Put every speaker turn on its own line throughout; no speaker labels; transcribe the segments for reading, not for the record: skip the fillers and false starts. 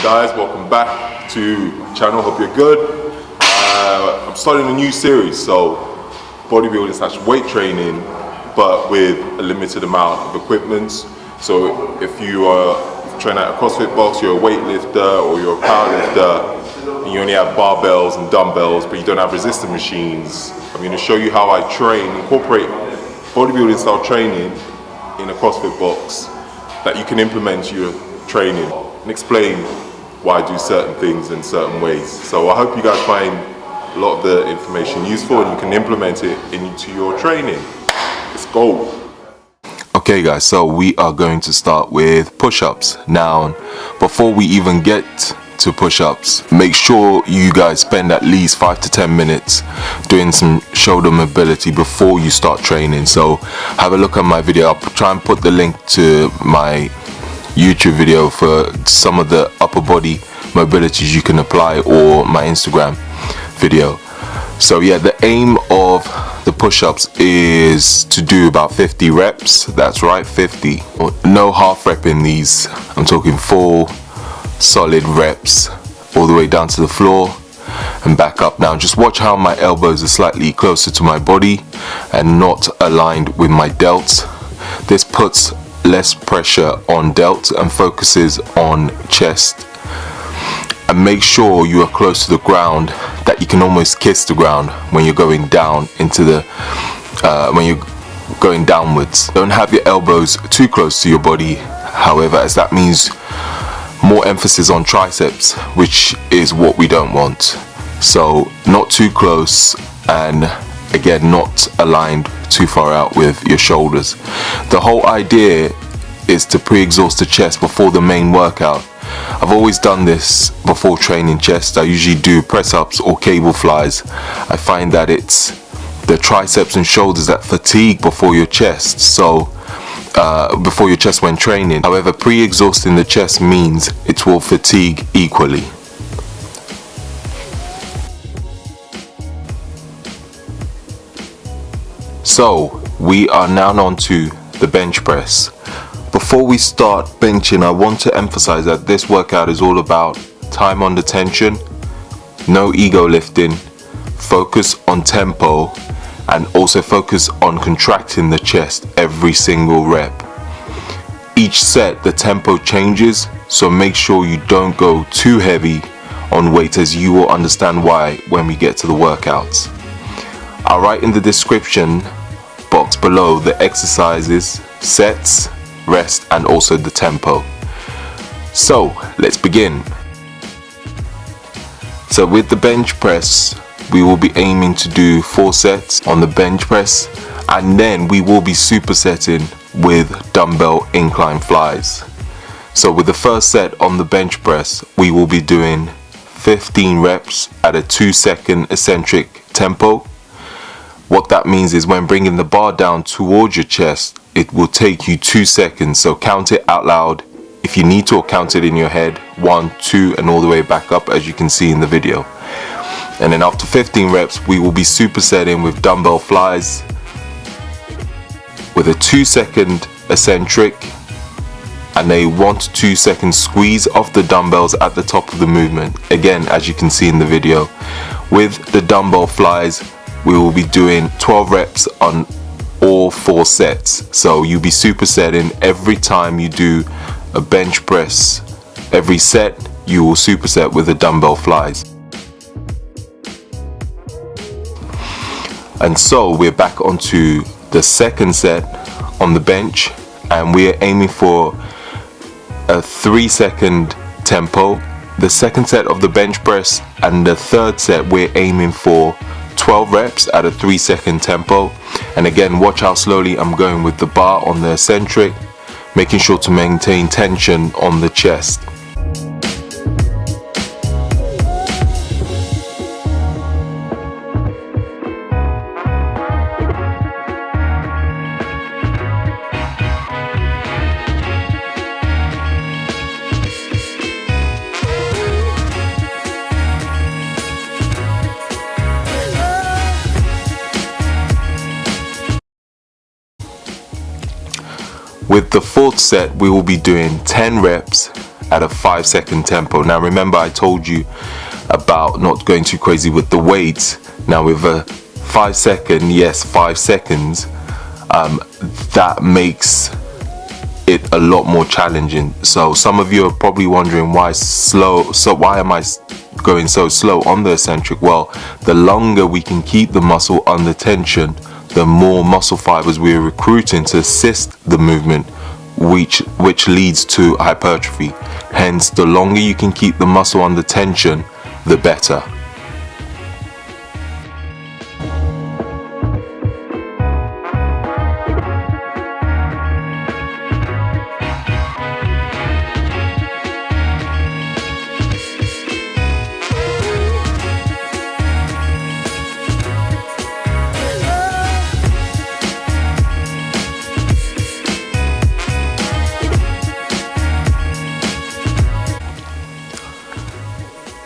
guys, welcome back to the channel. Hope you're good. I'm starting a new series, so bodybuilding / weight training, but with a limited amount of equipment. So if you train at a CrossFit box, you're a weightlifter or you're a powerlifter, and you only have barbells and dumbbells, but you don't have resistance machines, I'm going to show you how I incorporate bodybuilding style training in a CrossFit box that you can implement to your training and explain why I do certain things in certain ways. So I hope you guys find a lot of the information useful and you can implement it into your training. Let's go. Okay guys, so we are going to start with push-ups. Now, before we even get to push-ups, make sure you guys spend at least 5 to 10 minutes doing some shoulder mobility before you start training. So have a look at my video. I'll try and put the link to my YouTube video for some of the upper body mobilities you can apply, or my Instagram video. So yeah, the aim of the push-ups is to do about 50 reps. That's right, 50. No half rep in these. I'm talking full solid reps all the way down to the floor and back up. Now just watch how my elbows are slightly closer to my body and not aligned with my delts. This puts less pressure on delts and focuses on chest. And make sure you are close to the ground, that you can almost kiss the ground when you're going down into the when you're going downwards. Don't have your elbows too close to your body, however, as that means more emphasis on triceps, which is what we don't want. So not too close, and again not aligned too far out with your shoulders. The whole idea is to pre-exhaust the chest before the main workout. I've always done this before training chest. I usually do press-ups or cable flies. I find that it's the triceps and shoulders that fatigue before your chest, so before your chest when training. However, pre-exhausting the chest means it will fatigue equally. So we are now on to the bench press. Before we start benching, I want to emphasize that this workout is all about time under tension, no ego lifting, focus on tempo, and also focus on contracting the chest every single rep. Each set the tempo changes, so make sure you don't go too heavy on weight, as you will understand why when we get to the workouts. I'll write in the description box below the exercises, sets, rest, and also the tempo. So let's begin. So with the bench press, we will be aiming to do 4 sets on the bench press, and then we will be supersetting with dumbbell incline flies. So with the first set on the bench press, we will be doing 15 reps at a 2-second eccentric tempo. What that means is when bringing the bar down towards your chest, it will take you 2 seconds. So count it out loud if you need to, or count it in your head, 1, 2, and all the way back up, as you can see in the video. And then after 15 reps, we will be supersetting with dumbbell flies with a 2-second eccentric and a 1 to 2 second squeeze of the dumbbells at the top of the movement. Again, as you can see in the video, with the dumbbell flies, we will be doing 12 reps on all 4 sets. So you'll be supersetting every time you do a bench press. Every set you will superset with the dumbbell flies. And so we're back onto the second set on the bench, and we're aiming for a 3-second tempo. The second set of the bench press and the third set, we're aiming for 12 reps at a 3-second tempo. And again, watch how slowly I'm going with the bar on the eccentric, making sure to maintain tension on the chest. With the fourth set, we will be doing 10 reps at a 5-second tempo. Now remember, I told you about not going too crazy with the weights. Now with a 5 second, yes, 5 seconds, that makes it a lot more challenging. So some of you are probably wondering why am I going so slow on the eccentric? Well, the longer we can keep the muscle under tension, the more muscle fibers we're recruiting to assist the movement, which leads to hypertrophy. Hence, the longer you can keep the muscle under tension, the better.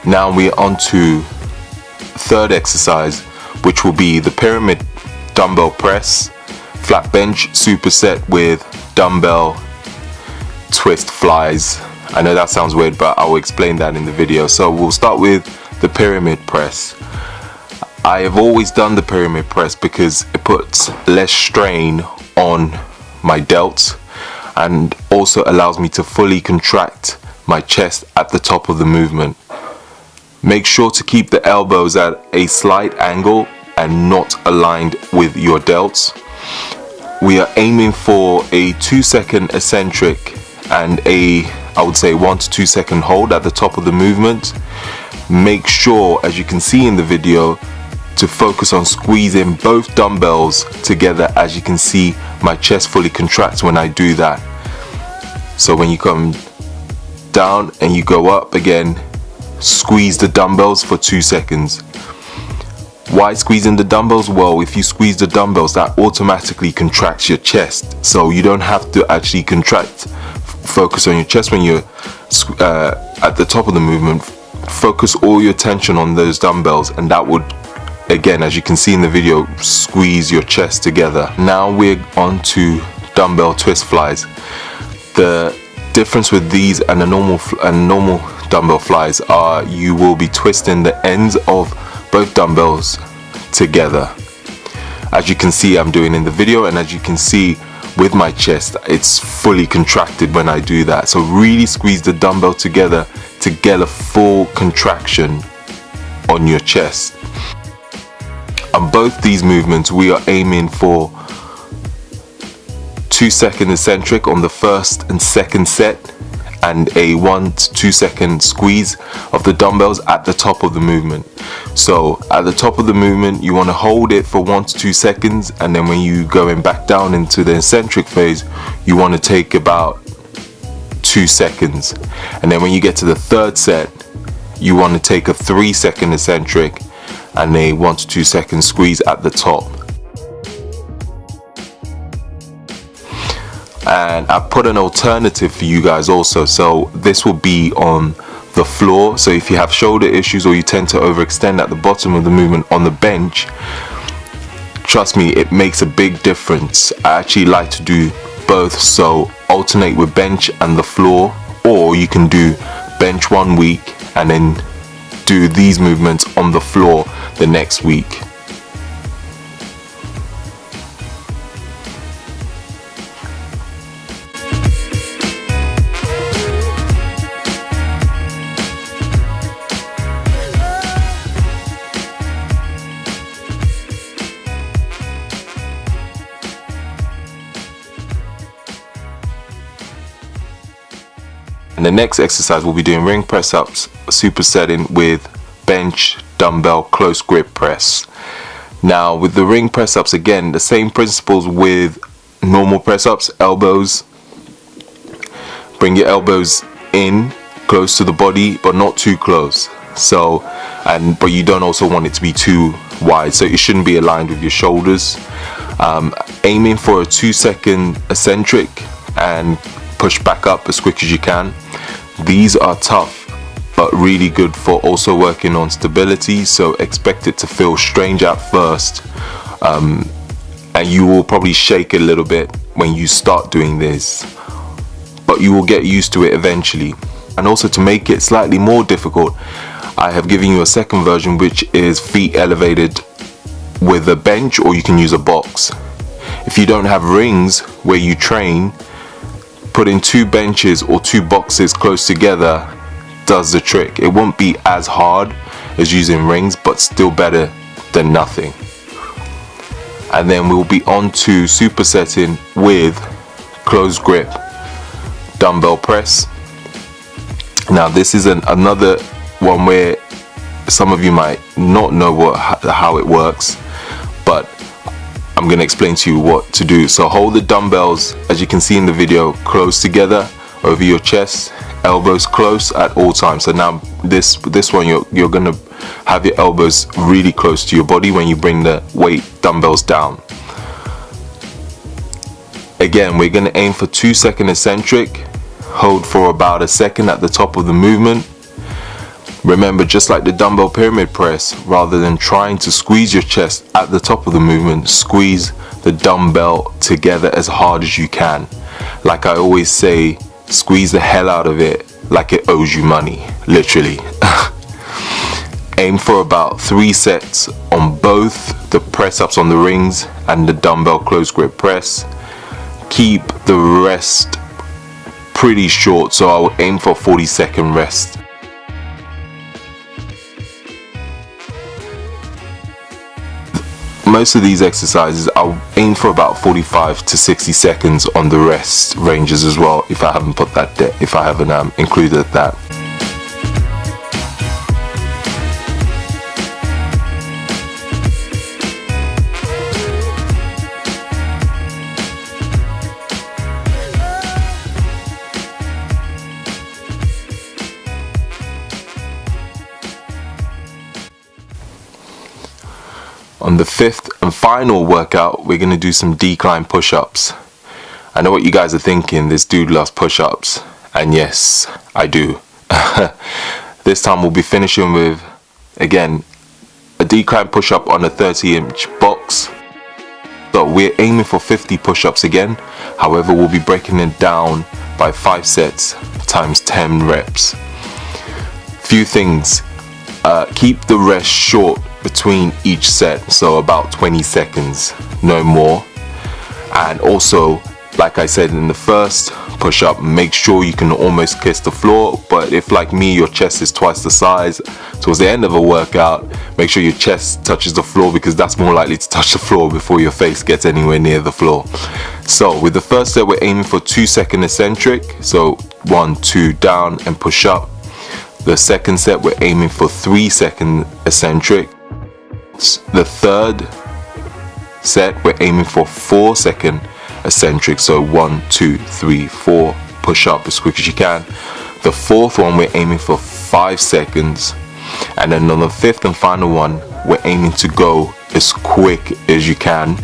Now we're on to third exercise, which will be the pyramid dumbbell press, flat bench superset with dumbbell twist flies. I know that sounds weird, but I will explain that in the video. So we'll start with the pyramid press. I have always done the pyramid press because it puts less strain on my delts and also allows me to fully contract my chest at the top of the movement. Make sure to keep the elbows at a slight angle and not aligned with your delts. We are aiming for a 2-second eccentric and I would say 1 to 2 second hold at the top of the movement. Make sure, as you can see in the video, to focus on squeezing both dumbbells together. As you can see, my chest fully contracts when I do that. So when you come down and you go up again, squeeze the dumbbells for 2 seconds. Why squeezing the dumbbells? Well, if you squeeze the dumbbells, that automatically contracts your chest, so you don't have to actually focus on your chest when you're at the top of the movement. Focus all your tension on those dumbbells, and that would, again, as you can see in the video, squeeze your chest together. Now we're on to dumbbell twist flies. The difference with these and a normal dumbbell flies are you will be twisting the ends of both dumbbells together, as you can see I'm doing in the video, and as you can see with my chest, it's fully contracted when I do that. So really squeeze the dumbbell together to get a full contraction on your chest. On both these movements, we are aiming for 2-second eccentric on the first and second set, and a 1 to 2 second squeeze of the dumbbells at the top of the movement. So at the top of the movement, you want to hold it for 1 to 2 seconds, and then when you going back down into the eccentric phase, you want to take about 2 seconds. And then when you get to the third set, you want to take a 3-second eccentric and a 1 to 2 second squeeze at the top. And I've put an alternative for you guys also, so this will be on the floor. So if you have shoulder issues or you tend to overextend at the bottom of the movement on the bench, trust me, it makes a big difference. I actually like to do both, so alternate with bench and the floor, or you can do bench 1 week and then do these movements on the floor the next week. And the next exercise we'll be doing ring press ups, supersetting with bench dumbbell close grip press. Now with the ring press ups, again, the same principles with normal press ups. Elbows, bring your elbows in close to the body but not too close. So, but you don't also want it to be too wide, so it shouldn't be aligned with your shoulders. Aiming for a 2-second eccentric and push back up as quick as you can. These are tough but really good for also working on stability, so expect it to feel strange at first, and you will probably shake a little bit when you start doing this, but you will get used to it eventually. And also, to make it slightly more difficult, I have given you a second version, which is feet elevated with a bench, or you can use a box. If you don't have rings where you train, putting 2 benches or 2 boxes close together does the trick. It won't be as hard as using rings, but still better than nothing. And then we'll be on to supersetting with close grip dumbbell press. Now this is another one where some of you might not know how it works, but I'm going to explain to you what to do. So hold the dumbbells, as you can see in the video, close together over your chest, elbows close at all times. So now this one, you're going to have your elbows really close to your body when you bring the weight dumbbells down. Again, we're going to aim for 2-second eccentric. Hold for about a second at the top of the movement. Remember, just like the dumbbell pyramid press, rather than trying to squeeze your chest at the top of the movement, squeeze the dumbbell together as hard as you can. Like I always say, squeeze the hell out of it like it owes you money, literally. Aim for about 3 sets on both the press ups on the rings and the dumbbell close grip press. Keep the rest pretty short, so I will aim for 40-second rest. Most of these exercises I'll aim for about 45 to 60 seconds on the rest ranges as well, if I haven't put that if I haven't included that. On the 5th and final workout, we're going to do some decline push-ups. I know what you guys are thinking, this dude loves push-ups. And yes, I do. This time we'll be finishing with, again, a decline push-up on a 30-inch box. So we're aiming for 50 push-ups again. However, we'll be breaking it down by 5 sets times 10 reps. Few things. Keep the rest short between each set, so about 20 seconds, no more. And also, like I said in the first push-up, make sure you can almost kiss the floor. But if, like me, your chest is twice the size, towards the end of a workout, make sure your chest touches the floor, because that's more likely to touch the floor before your face gets anywhere near the floor. So with the first set, we're aiming for 2-second eccentric, so 1, 2 down and push up. The second set, we're aiming for 3-second eccentric. The third set, we're aiming for 4-second eccentric, so 1, 2, 3, 4, push up as quick as you can. The fourth one, we're aiming for 5 seconds, and then on the 5th and final one, we're aiming to go as quick as you can.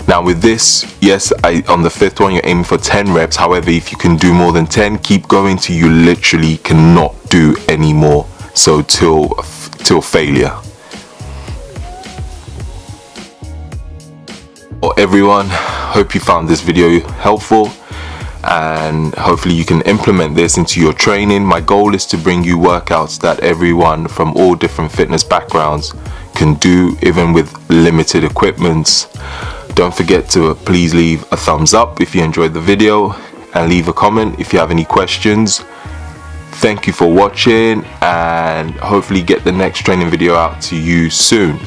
Now with this, yes, on the 5th one, you're aiming for 10 reps. However, if you can do more than 10, keep going till you literally cannot do any more. So till failure. Well, everyone, hope you found this video helpful, and hopefully you can implement this into your training. My goal is to bring you workouts that everyone from all different fitness backgrounds can do, even with limited equipment. Don't forget to please leave a thumbs up if you enjoyed the video, and leave a comment if you have any questions. Thank you for watching, and hopefully get the next training video out to you soon.